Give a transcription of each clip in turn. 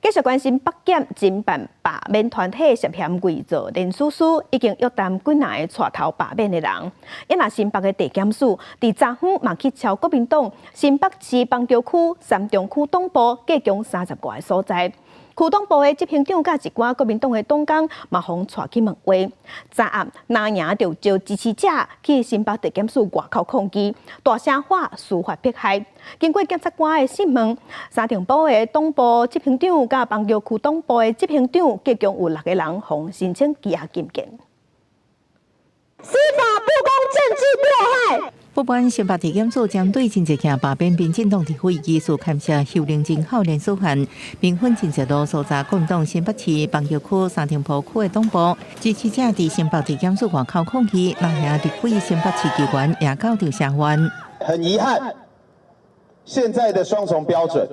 继续关心北检侦办罢免团体涉嫌伪造连署书，已经约谈几人带头罢免的人。因那新北的地检署伫昨昏嘛去敲国民党新北市邦桥区三中区党部计共30个的所在。区党部的执行长甲一寡国民党的党工嘛，互带去问话。昨暗拿赢就招支持者去新北地检署外口抗议，大声喊司法迫害。经过检察官的审问，三重部的党部执行长甲邦桥区党部的执行长计共有6个人，互申请羁押禁见。司法不公，政治迫害。不管新北地检署将对真济件罢免民进党立委疑似牵涉邱玲真好连署案，并分真济多所在国民党新北市邦桥区三重埔区的党部支持者伫新北地检署外口抗议，拿下立委新北市机关也告调查员。很遗憾，现在的双重标准，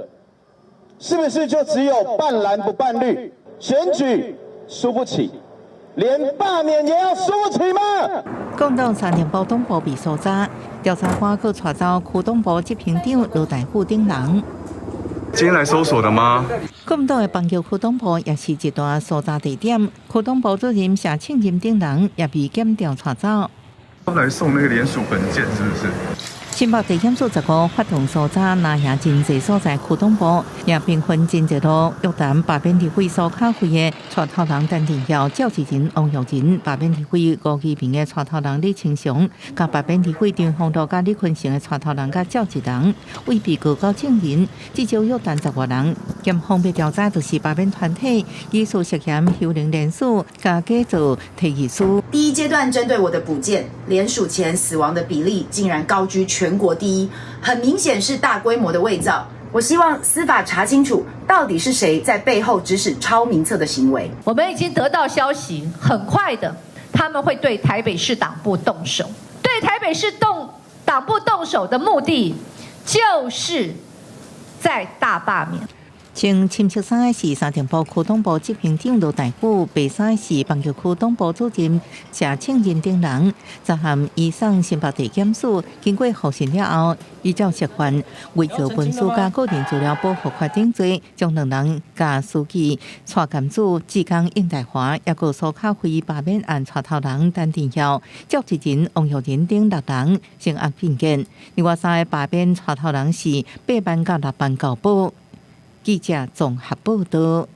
是不是就只有办蓝不办绿？选举输不起，连罢免也要输不起吗？讲到三重埔党部被搜查，调查官佫带走区党部执行长罗大富等人。今天来搜索的吗？国民党的邦桥区党部也是一大搜查地点，区党部主任谢庆任等人也被检调查走。来送那个联署文件是不是？新北地检署15发动搜查，拿下真济所在区党部，也并分真济路约谈罢免立委苏巧慧的带头人陈定耀、赵志仁、王玉仁，罢免立委吴怡平的带头人李清祥，甲罢免立委张宏道甲李坤成的带头人甲赵志仁，为被告到证人，至少约谈10多人。检方被调查就是罢免团体疑似涉嫌虚龄连署、甲假造提议书。第一阶段针对我的补件，连署前死亡的比例竟然高居全国第一，很明显是大规模的伪造。我希望司法查清楚，到底是谁在背后指使抄名册的行为。我们已经得到消息，很快的他们会对台北市党部动手。对台北市党部动手的目的，就是在大罢免。穿深色衫的是三重埔区党部执行长罗大富，白衫是邦桥区党部主任谢庆任等人。昨暗移送新北地检署，经过复审了后，依照涉犯伪造文书加个人资料保护法定罪，将2人甲书记、蔡监组、志刚、应大华，也个苏巧慧罢免案带头人陈定耀、赵志仁、王玉仁等6人成案并检。另外3个罢免带头人是8班甲6班高保。记者综合报道。